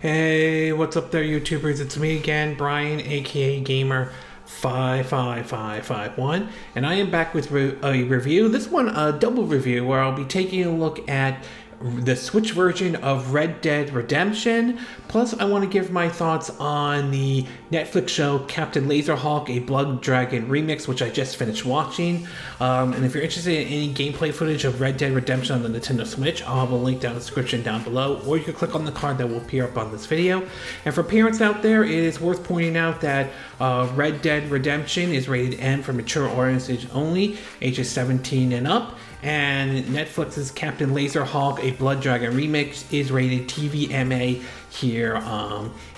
Hey, what's up there, YouTubers? It's me again, Brian, aka Gamer55551, and I am back with a review. This one, a double review, where I'll be taking a look at the Switch version of Red Dead Redemption. Plus, I want to give my thoughts on the Netflix show Captain Laserhawk, a Blood Dragon remix, which I just finished watching. And if you're interested in any gameplay footage of Red Dead Redemption on the Nintendo Switch, I'll have a link down in the description down below, or you can click on the card that will appear up on this video. And for parents out there, it is worth pointing out that Red Dead Redemption is rated M for mature audiences only, ages 17 and up. And Netflix's Captain Laserhawk, a Blood Dragon remix, is rated TVMA here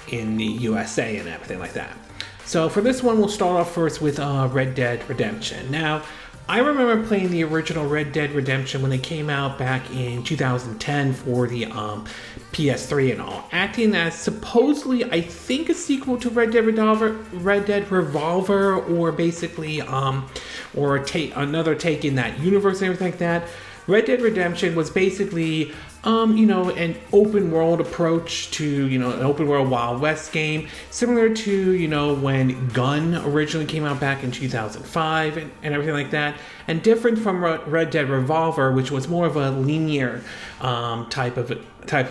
in the USA and everything like that. So for this one, we'll start off first with Red Dead Redemption. Now, I remember playing the original Red Dead Redemption when it came out back in 2010 for the PS3 and all, acting as supposedly, I think, a sequel to Red Dead Revolver, or basically, or another take in that universe and everything like that. Red Dead Redemption was basically, an open world approach to, an open world Wild West game, similar to, when Gun originally came out back in 2005 and everything like that, and different from Red Dead Revolver, which was more of a linear type of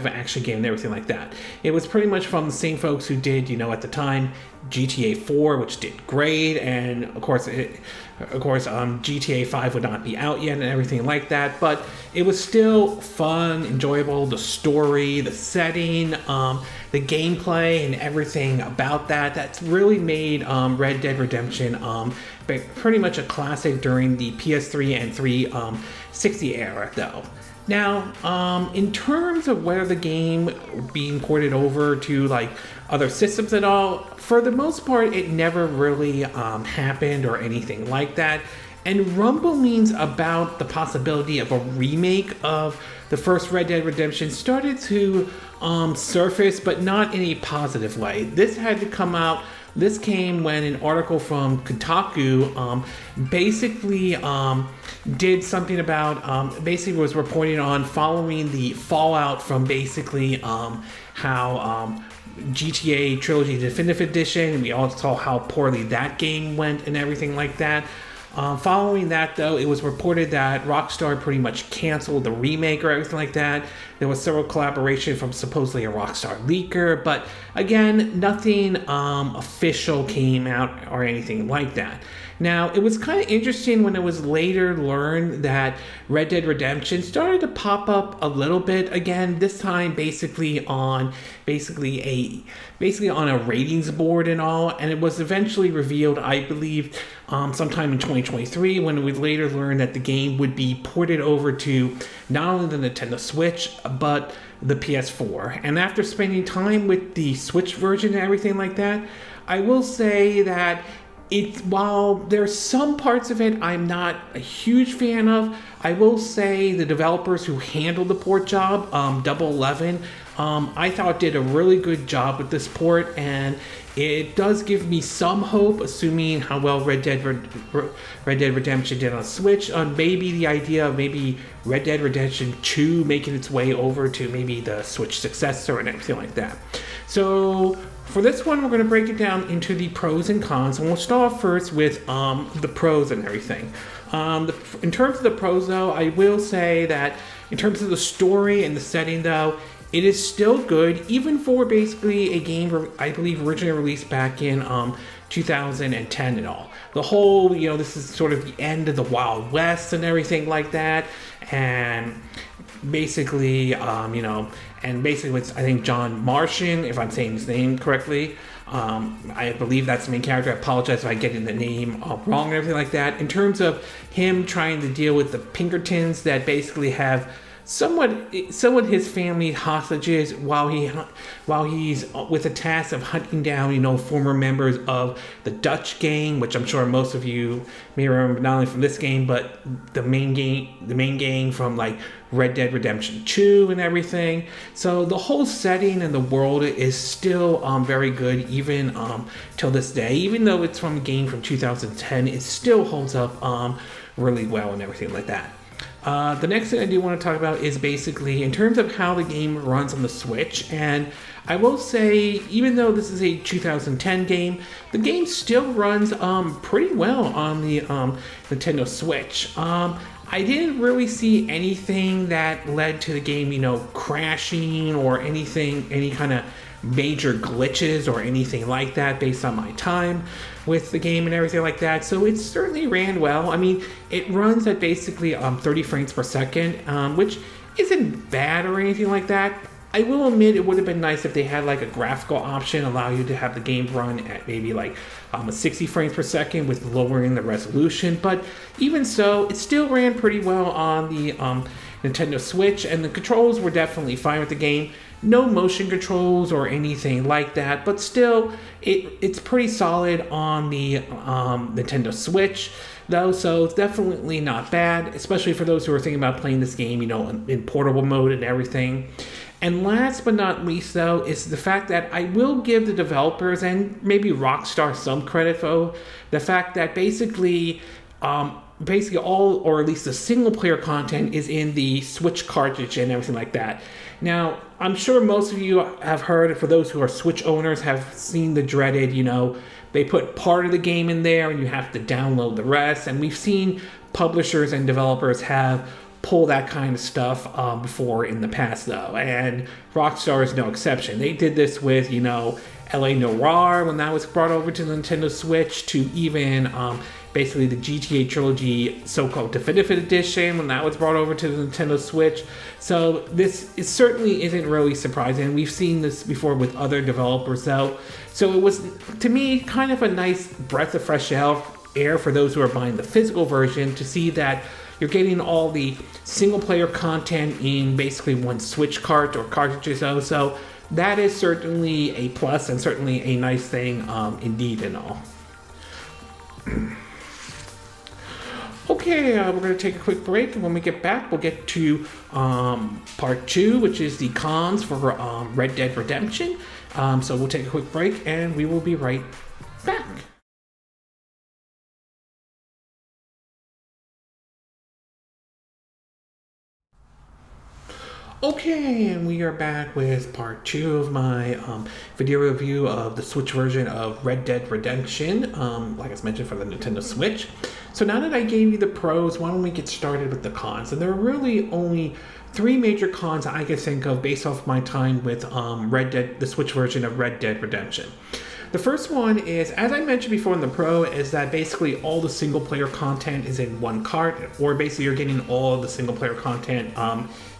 action game and everything like that. It was pretty much from the same folks who did, at the time, GTA 4, which did great, and of course, GTA 5 would not be out yet and everything like that, but it was still fun, enjoyable. The story, the setting, the gameplay, and everything about that's really made Red Dead Redemption pretty much a classic during the PS3 and 360 era, though. Now, in terms of whether the game being ported over to other systems at all, for the most part, it never really happened or anything like that. And rumblings about the possibility of a remake of the first Red Dead Redemption started to surface, but not in a positive way. This had to come out. This came when an article from Kotaku basically did something about, basically was reporting on following the fallout from basically how GTA Trilogy Definitive Edition, we all saw how poorly that game went and everything like that. Following that, though, it was reported that Rockstar pretty much canceled the remake or everything like that. There was several collaboration from supposedly a Rockstar leaker, but again, nothing official came out or anything like that. Now, it was kind of interesting when it was later learned that Red Dead Redemption started to pop up a little bit again, this time basically on a ratings board and all, and it was eventually revealed, I believe, sometime in 2023, when we later learned that the game would be ported over to not only the Nintendo Switch, but the PS4. And after spending time with the Switch version and everything like that, I will say that while there's some parts of it I'm not a huge fan of, I will say the developers who handled the port job, Double 11, I thought did a really good job with this port, and it does give me some hope, assuming how well Red Dead Redemption did on Switch, on maybe the idea of maybe Red Dead Redemption 2 making its way over to maybe the Switch successor and everything like that. So for this one, we're going to break it down into the pros and cons, and we'll start off first with the pros and everything. In terms of the pros, though, I will say that in terms of the story and the setting, though, it is still good, even for basically a game I believe originally released back in 2010 and all. The whole, this is sort of the end of the Wild West and everything like that, and basically, with, I think, John Marston, if I'm saying his name correctly. I believe that's the main character. I apologize if I get in the name wrong and everything like that. In terms of him trying to deal with the Pinkertons that basically have somewhat his family hostages while he's with the task of hunting down former members of the Dutch gang, which I'm sure most of you may remember not only from this game but the main gang from Red Dead Redemption 2 and everything. So the whole setting and the world is still very good, even till this day. Even though it's from a game from 2010, it still holds up really well and everything like that. The next thing I do want to talk about is basically in terms of how the game runs on the Switch, and I will say, even though this is a 2010 game, the game still runs pretty well on the Nintendo Switch. I didn't really see anything that led to the game, you know, crashing or anything, any kind of major glitches or anything like that based on my time with the game and everything like that. So it certainly ran well. I mean, it runs at basically 30 frames per second, which isn't bad or anything like that. I will admit it would have been nice if they had like a graphical option, allow you to have the game run at maybe like a 60 frames per second with lowering the resolution. But even so, it still ran pretty well on the Nintendo Switch, and the controls were definitely fine with the game. No motion controls or anything like that, but still, it's pretty solid on the Nintendo Switch, though, so it's definitely not bad, especially for those who are thinking about playing this game, you know, in portable mode and everything. And last but not least, though, is the fact that I will give the developers and maybe Rockstar some credit, though, the fact that basically all, or at least the single player content, is in the Switch cartridge and everything like that. Now, I'm sure most of you have heard, for those who are Switch owners, have seen the dreaded, you know, they put part of the game in there and you have to download the rest. And we've seen publishers and developers have pull that kind of stuff before in the past, though, and Rockstar is no exception. They did this with, you know, LA Noire when that was brought over to the Nintendo Switch, to even basically the GTA Trilogy so-called Definitive Edition when that was brought over to the Nintendo Switch. So this certainly isn't really surprising. We've seen this before with other developers, though. So it was, to me, kind of a nice breath of fresh air for those who are buying the physical version, to see that you're getting all the single-player content in basically one Switch cart or cartridges, though. So that is certainly a plus and certainly a nice thing indeed and all. Okay, we're going to take a quick break, and when we get back, we'll get to part 2, which is the cons for Red Dead Redemption. So we'll take a quick break, and we will be right back. Okay, and we are back with part 2 of my video review of the Switch version of Red Dead Redemption, like I mentioned, for the Nintendo Switch. So now that I gave you the pros, why don't we get started with the cons? And there are really only 3 major cons I can think of based off my time with the Switch version of Red Dead Redemption. The first one is, as I mentioned before in the Pro, is that basically all the single-player content is in one cart, or basically you're getting all the single-player content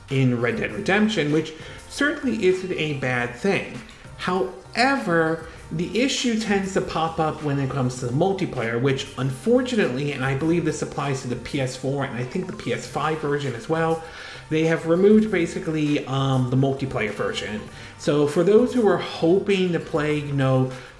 in Red Dead Redemption, which certainly isn't a bad thing. However, the issue tends to pop up when it comes to the multiplayer, which unfortunately, and I believe this applies to the PS4 and I think the PS5 version as well, they have removed basically the multiplayer version. So for those who are hoping to play,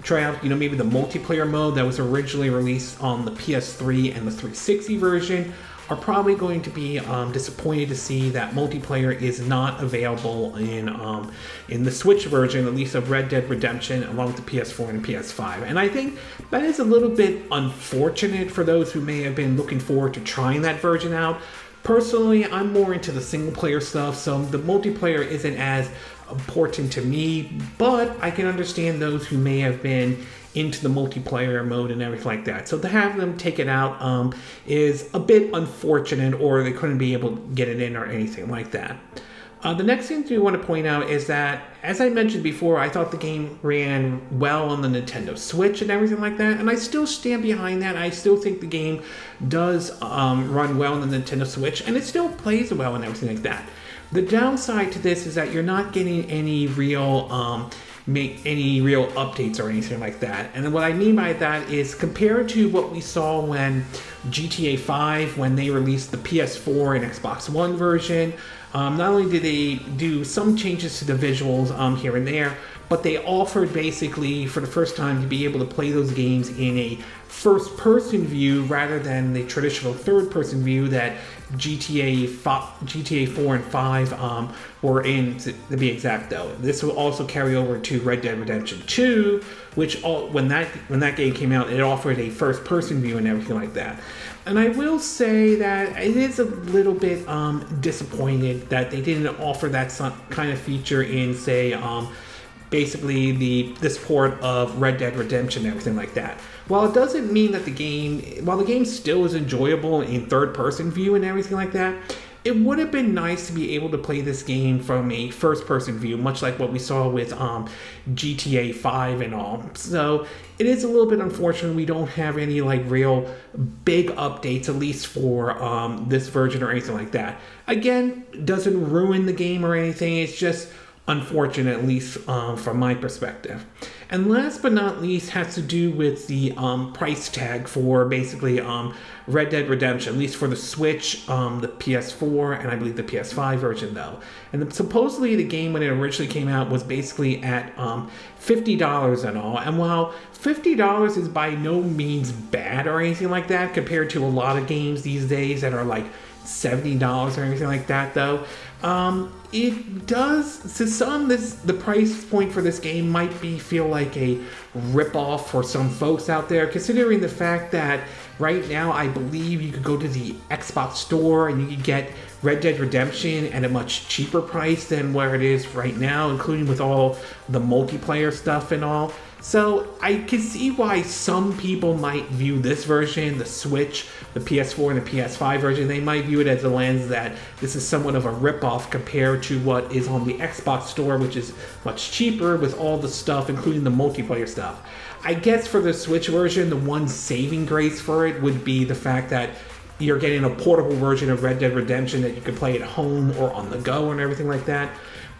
try out, maybe the multiplayer mode that was originally released on the PS3 and the 360 version, are probably going to be disappointed to see that multiplayer is not available in the Switch version, at least of Red Dead Redemption, along with the PS4 and PS5. And I think that is a little bit unfortunate for those who may have been looking forward to trying that version out. Personally, I'm more into the single player stuff, so the multiplayer isn't as important to me, but I can understand those who may have been into the multiplayer mode and everything like that. So to have them take it out is a bit unfortunate, or they couldn't be able to get it in or anything like that. The next thing I want to point out is that, as I mentioned before, I thought the game ran well on the Nintendo Switch and everything like that, and I still stand behind that. I still think the game does run well on the Nintendo Switch, and it still plays well and everything like that. The downside to this is that you're not getting any real updates or anything like that. And what I mean by that is, compared to what we saw when GTA 5, when they released the PS4 and XboxOne version, not only did they do some changes to the visuals here and there, but they offered basically for the first time to be able to play those games in a first-person view rather than the traditional third-person view that GTA 4 and 5 were in, to be exact though. This will also carry over to Red Dead Redemption 2, which when that game came out, it offered a first-person view and everything like that. And I will say that it is a little bit disappointed that they didn't offer that kind of feature in, say, basically this port of Red Dead Redemption and everything like that. While it doesn't mean that the game still is enjoyable in third-person view and everything like that, it would have been nice to be able to play this game from a first-person view, much like what we saw with GTA 5 and all. So it is a little bit unfortunate we don't have any like real big updates, at least for this version or anything like that. Again, it doesn't ruin the game or anything. It's just unfortunate, at least from my perspective. And last but not least has to do with the price tag for basically Red Dead Redemption, at least for the Switch, the PS4, and I believe the PS5 version though. And supposedly the game when it originally came out was basically at $50 and all. And while $50 is by no means bad or anything like that compared to a lot of games these days that are like $70 or anything like that though, it does, to some, the price point for this game might feel like a ripoff for some folks out there, considering the fact that right now I believe you could go to the Xbox store and you could get Red Dead Redemption at a much cheaper price than where it is right now, including with all the multiplayer stuff and all. So I can see why some people might view this version, the Switch, the PS4 and the PS5 version, they might view it as a lens that this is somewhat of a ripoff compared to what is on the Xbox store, which is much cheaper with all the stuff, including the multiplayer stuff. I guess for the Switch version, the one saving grace for it would be the fact that you're getting a portable version of Red Dead Redemption that you can play at home or on the go and everything like that.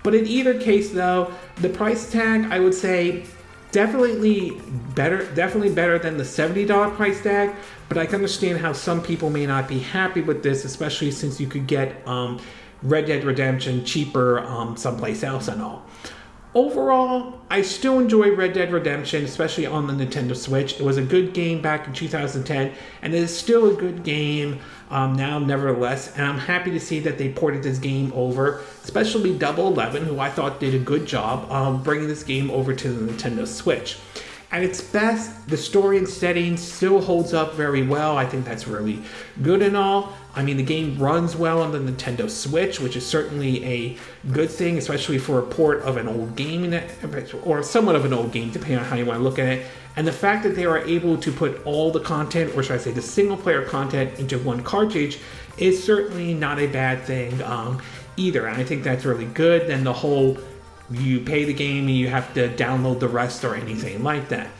But in either case though, the price tag, I would say, definitely better than the $70 price tag, but I can understand how some people may not be happy with this, especially since you could get Red Dead Redemption cheaper someplace else and all. Overall, I still enjoy Red Dead Redemption, especially on the Nintendo Switch. It was a good game back in 2010, and it is still a good game now, nevertheless. And I'm happy to see that they ported this game over, especially Double 11, who I thought did a good job bringing this game over to the Nintendo Switch. At its best, the story and setting still holds up very well. I think that's really good and all. I mean, the game runs well on the Nintendo Switch, which is certainly a good thing, especially for a port of an old game, or somewhat of an old game, depending on how you want to look at it. And the fact that they are able to put all the content, or should I say the single-player content, into one cartridge is certainly not a bad thing either. And I think that's really good than the whole you pay the game and you have to download the rest or anything like that.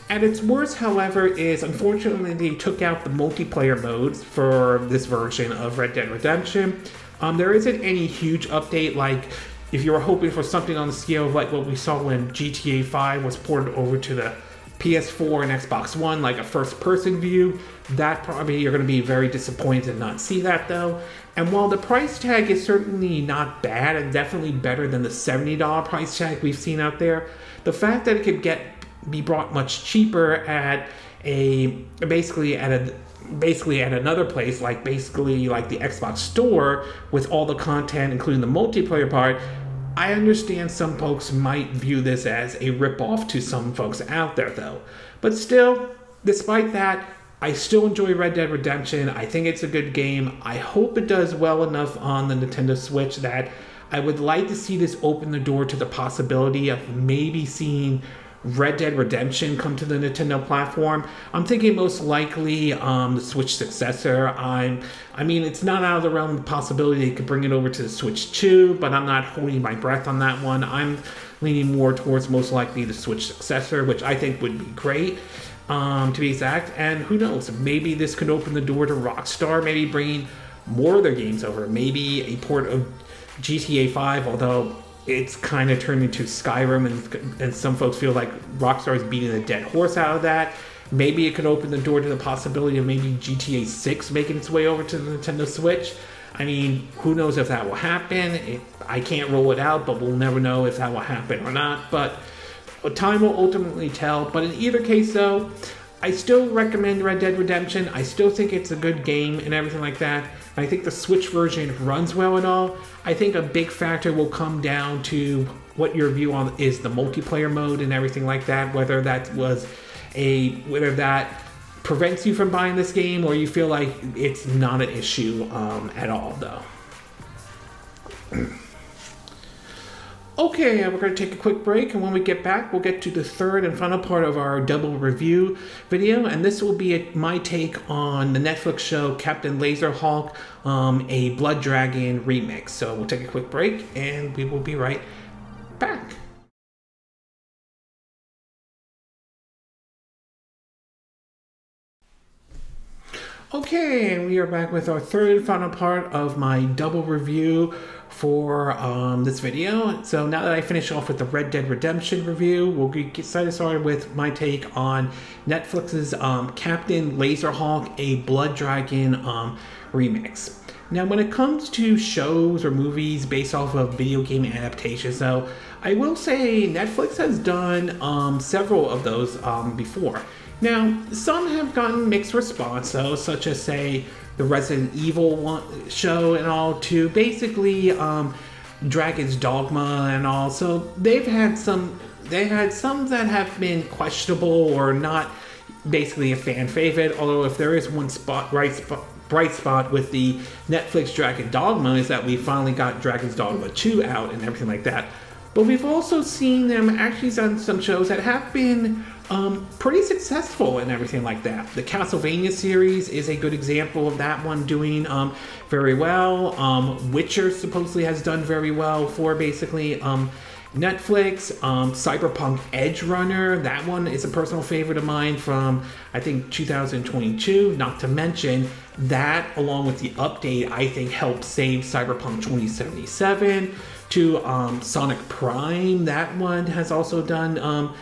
At its worst, however, is unfortunately they took out the multiplayer modes for this version of Red Dead Redemption. There isn't any huge update, like if you were hoping for something on the scale of like what we saw when GTA 5 was ported over to the PS4 and Xbox One, like a first-person view. That probably you're going to be very disappointed to not see that though. And while the price tag is certainly not bad and definitely better than the $70 price tag we've seen out there, the fact that it could be brought much cheaper at basically at another place, like the Xbox store with all the content, including the multiplayer part, I understand some folks might view this as a ripoff to some folks out there though. But still, despite that, I still enjoy Red Dead Redemption. I think it's a good game. I hope it does well enough on the Nintendo Switch that I would like to see this open the door to the possibility of maybe seeing Red Dead Redemption come to the Nintendo platform. I'm thinking most likely the Switch successor. I mean, it's not out of the realm of possibility they could bring it over to the Switch 2, but I'm not holding my breath on that one. I'm leaning more towards most likely the Switch successor, which I think would be great, to be exact. And who knows, maybe this could open the door to Rockstar, maybe bringing more of their games over. Maybe a port of GTA 5, although it's kind of turned into Skyrim, and some folks feel like Rockstar is beating a dead horse out of that. Maybe it could open the door to the possibility of maybe GTA 6 making its way over to the Nintendo Switch. I mean, who knows if that will happen. I can't rule it out, but we'll never know if that will happen or not. But time will ultimately tell. But in either case, though, I still recommend Red Dead Redemption. I still think it's a good game and everything like that. I think the Switch version runs well and all. I think a big factor will come down to what your view on is the multiplayer mode and everything like that. Whether that prevents you from buying this game, or you feel like it's not an issue at all, though. Okay, we're going to take a quick break, and when we get back, we'll get to the third and final part of our double review video, and this will be my take on the Netflix show Captain Laserhawk, a Blood Dragon remix. So we'll take a quick break, and we will be right back. Okay, and we are back with our third and final part of my double review for this video. So now that I finish off with the Red Dead Redemption review, we'll get started with my take on Netflix's Captain Laserhawk, a Blood Dragon remix. Now, when it comes to shows or movies based off of video game adaptations, though, I will say Netflix has done several of those before. Now, some have gotten mixed response, though, such as, say, the Resident Evil show and all, to basically Dragon's Dogma and all. So they've had some that have been questionable or not basically a fan favorite. Although if there is one bright spot with the Netflix Dragon Dogma is that we finally got Dragon's Dogma 2 out and everything like that. But we've also seen them actually on some shows that have been pretty successful and everything like that. The Castlevania series is a good example of that one doing very well. Witcher supposedly has done very well for basically Netflix. Cyberpunk Edge Runner, that one is a personal favorite of mine from I think 2022. Not to mention that, along with the update, I think helped save Cyberpunk 2077. To Sonic Prime, that one has also done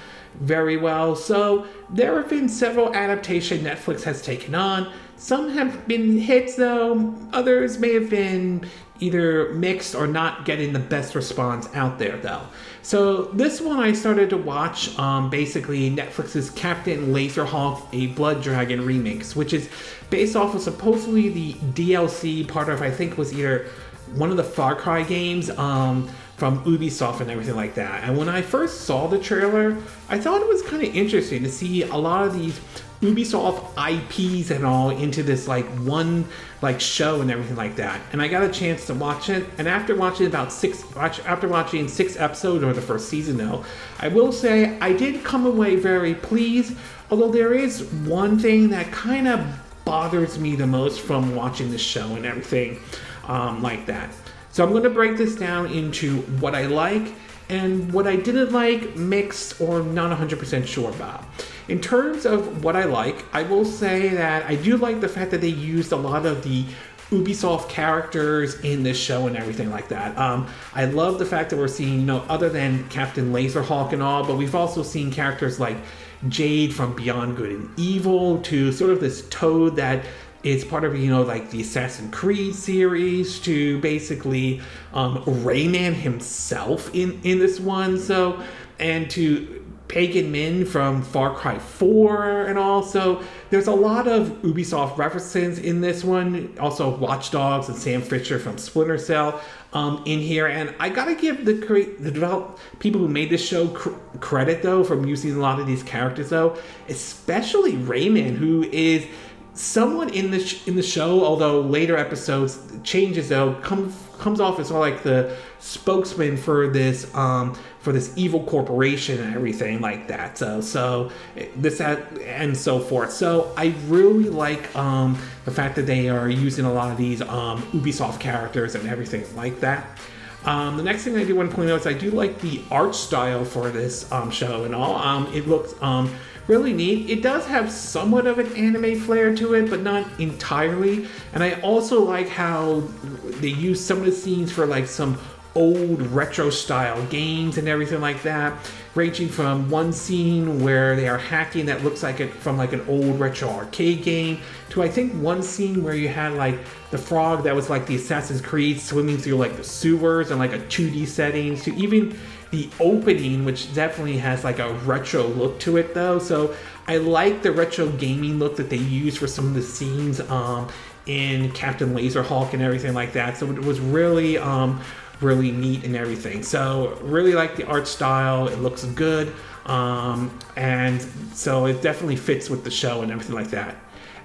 very well. So there have been several adaptations Netflix has taken on. Some have been hits, though. Others may have been either mixed or not getting the best response out there, though. So this one I started to watch, basically Netflix's Captain Laserhawk, a Blood Dragon remix, which is based off of supposedly the DLC part of, I think was either one of the Far Cry games from Ubisoft and everything like that. And when I first saw the trailer, I thought it was kind of interesting to see a lot of these Ubisoft IPs and all into this one show and everything like that. And I got a chance to watch it, and after watching watching 6 episodes of the first season, though, I will say I did come away very pleased. Although there is one thing that kind of bothers me the most from watching this show and everything like that. So I'm going to break this down into what I like and what I didn't like, mixed or not 100% sure about. In terms of what I like, I will say that I do like the fact that they used a lot of the Ubisoft characters in this show and everything like that. I love the fact that we're seeing, other than Captain Laserhawk and all, but we've also seen characters like Jade from Beyond Good and Evil, to sort of this Toad that is part of, the Assassin's Creed series, to basically Rayman himself in this one. So, and to Pagan Min from Far Cry 4 and all. So there's a lot of Ubisoft references in this one. Also Watch Dogs and Sam Fisher from Splinter Cell in here. And I gotta give the people who made this show credit, though, from using a lot of these characters, though, especially Rayman, who is someone in the show, although later episodes changes, though, comes off as sort of like the spokesman for this evil corporation and everything like that. So this and so forth. So I really like the fact that they are using a lot of these Ubisoft characters and everything like that. The next thing I do want to point out is I do like the art style for this show and all. It looks really neat. It does have somewhat of an anime flair to it, but not entirely. And I also like how they use some of the scenes for some old retro style games and everything like that, ranging from one scene where they are hacking that looks like it from an old retro arcade game, to I think one scene where you had the frog that was the Assassin's Creed swimming through the sewers and a 2D settings, to even the opening, which definitely has a retro look to it, though. So I like the retro gaming look that they use for some of the scenes in Captain Laserhawk and everything like that. So it was really really neat and everything. So really like the art style. It looks good, and so it definitely fits with the show and everything like that.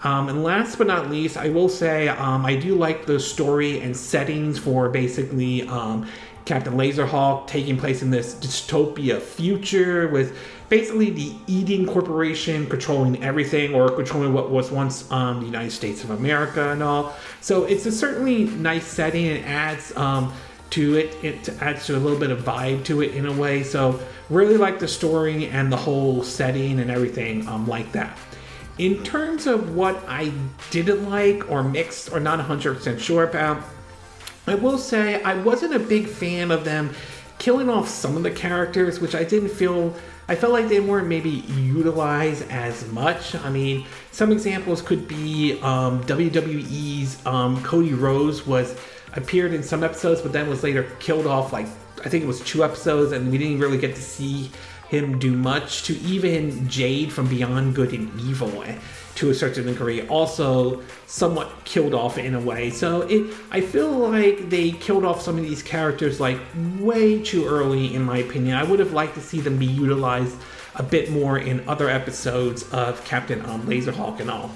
And last but not least, I will say I do like the story and settings for basically Captain Laserhawk taking place in this dystopia future with basically the Eden Corporation controlling everything, or controlling what was once the United States of America and all. So it's a certainly nice setting. It adds to it. It adds to a little bit of vibe to it in a way. So really like the story and the whole setting and everything like that. In terms of what I didn't like or mixed or not 100% sure about, I will say I wasn't a big fan of them killing off some of the characters, which I felt like they weren't maybe utilized as much. I mean, some examples could be WWE's Cody Rhodes appeared in some episodes, but then was later killed off, like, I think it was 2 episodes, and we didn't really get to see him do much. To even Jade from Beyond Good and Evil, to a certain degree, also somewhat killed off in a way. So I feel like they killed off some of these characters like way too early, in my opinion. I would have liked to see them be utilized a bit more in other episodes of Captain Laserhawk and all.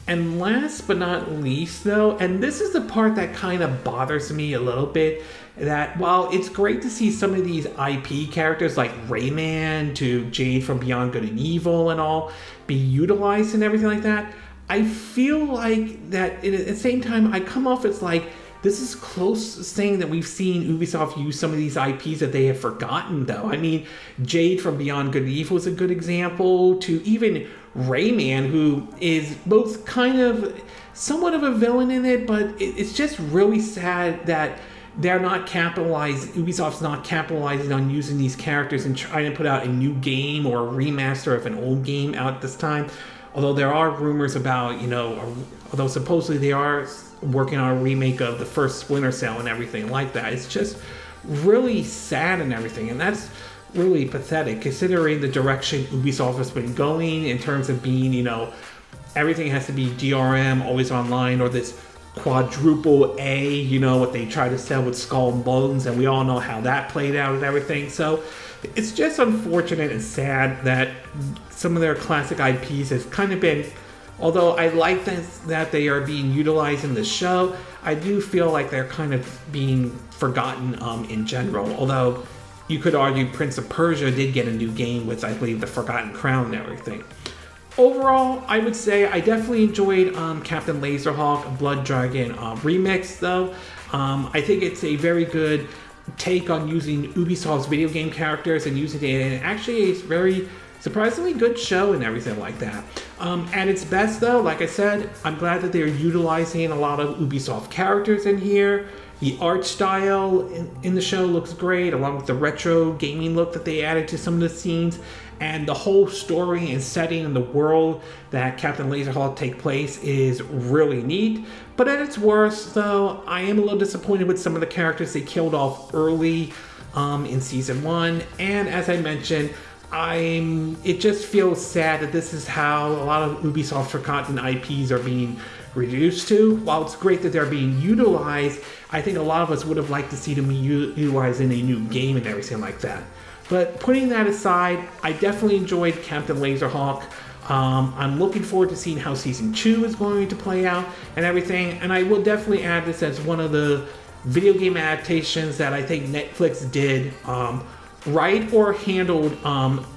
And last but not least though, and this is the part that kind of bothers me a little bit, that while it's great to see some of these IP characters like Rayman to Jade from Beyond Good and Evil and all be utilized and everything like that, I feel like that at the same time I come off as like, this is close to saying that we've seen Ubisoft use some of these IPs that they have forgotten though. I mean, Jade from Beyond Good and Evil is a good example, to even Rayman, who is both kind of somewhat of a villain in it, but it's just really sad that they're not Ubisoft's not capitalizing on using these characters and trying to put out a new game or a remaster of an old game out this time. Although there are rumors about, although supposedly they are working on a remake of the first Splinter Cell and everything like that. It's just really sad and everything, and that's really pathetic considering the direction Ubisoft has been going in terms of being, everything has to be DRM, always online, or this quadruple A, what they try to sell with Skull and Bones, and we all know how that played out and everything. So it's just unfortunate and sad that some of their classic IPs has kind of been, although I like that they are being utilized in the show, I do feel like they're kind of being forgotten in general. Although you could argue Prince of Persia did get a new game with, I believe, the Forgotten Crown and everything. Overall, I would say I definitely enjoyed Captain Laserhawk Blood Dragon remix though. I think it's a very good take on using Ubisoft's video game characters and using it in actually a very surprisingly good show and everything like that. At its best though, like I said, I'm glad that they're utilizing a lot of Ubisoft characters in here. The art style in the show looks great, along with the retro gaming look that they added to some of the scenes, and the whole story and setting and the world that Captain Laserhawk take place is really neat. But at its worst though, I am a little disappointed with some of the characters they killed off early in season 1, and as I mentioned, it just feels sad that this is how a lot of Ubisoft forgotten IPs are being reduced to. While it's great that they're being utilized, I think a lot of us would have liked to see them utilized in a new game and everything like that. But putting that aside, I definitely enjoyed Captain Laserhawk. I'm looking forward to seeing how Season 2 is going to play out and everything, and I will definitely add this as one of the video game adaptations that I think Netflix did right or handled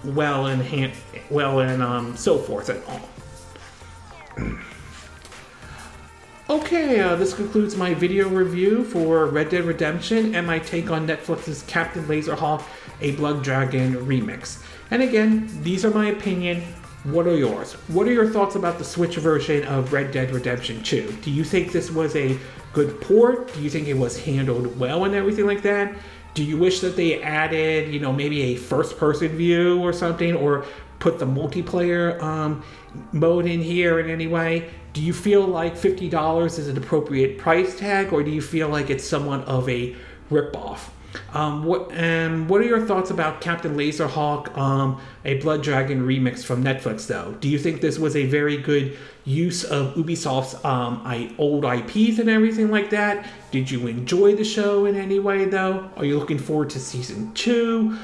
well and so forth and all. Okay, this concludes my video review for Red Dead Redemption and my take on Netflix's Captain Laserhawk, a Blood Dragon remix. And again, these are my opinion. What are yours? What are your thoughts about the Switch version of Red Dead Redemption 2? Do you think this was a good port? Do you think it was handled well and everything like that? Do you wish that they added, maybe a first-person view or something, or put the multiplayer mode in here in any way? Do you feel like $50 is an appropriate price tag, or do you feel like it's somewhat of a ripoff? What are your thoughts about Captain Laserhawk, a Blood Dragon remix from Netflix though? Do you think this was a very good use of Ubisoft's old IPs and everything like that? Did you enjoy the show in any way though? Are you looking forward to Season 2?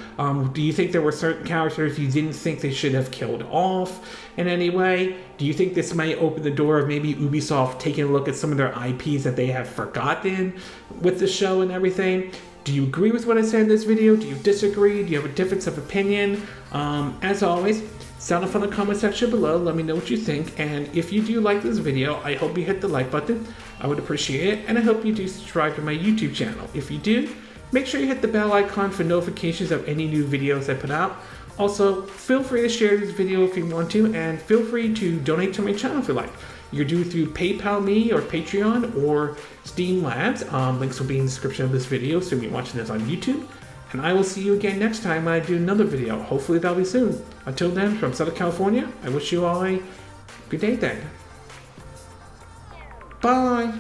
Do you think there were certain characters you didn't think they should have killed off in any way? Do you think this might open the door of maybe Ubisoft taking a look at some of their IPs that they have forgotten with the show and everything? Do you agree with what I said in this video? Do you disagree? Do you have a difference of opinion? As always, sound off in the comment section below. Let me know what you think. And if you do like this video, I hope you hit the like button. I would appreciate it. And I hope you do subscribe to my YouTube channel. If you do, make sure you hit the bell icon for notifications of any new videos I put out. Also, feel free to share this video if you want to, and feel free to donate to my channel if you like. You can do it through PayPal me or Patreon or Steam Labs. Links will be in the description of this video, so you'll be watching this on YouTube. And I will see you again next time I do another video. Hopefully that'll be soon. Until then, from Southern California, I wish you all a good day then. Bye!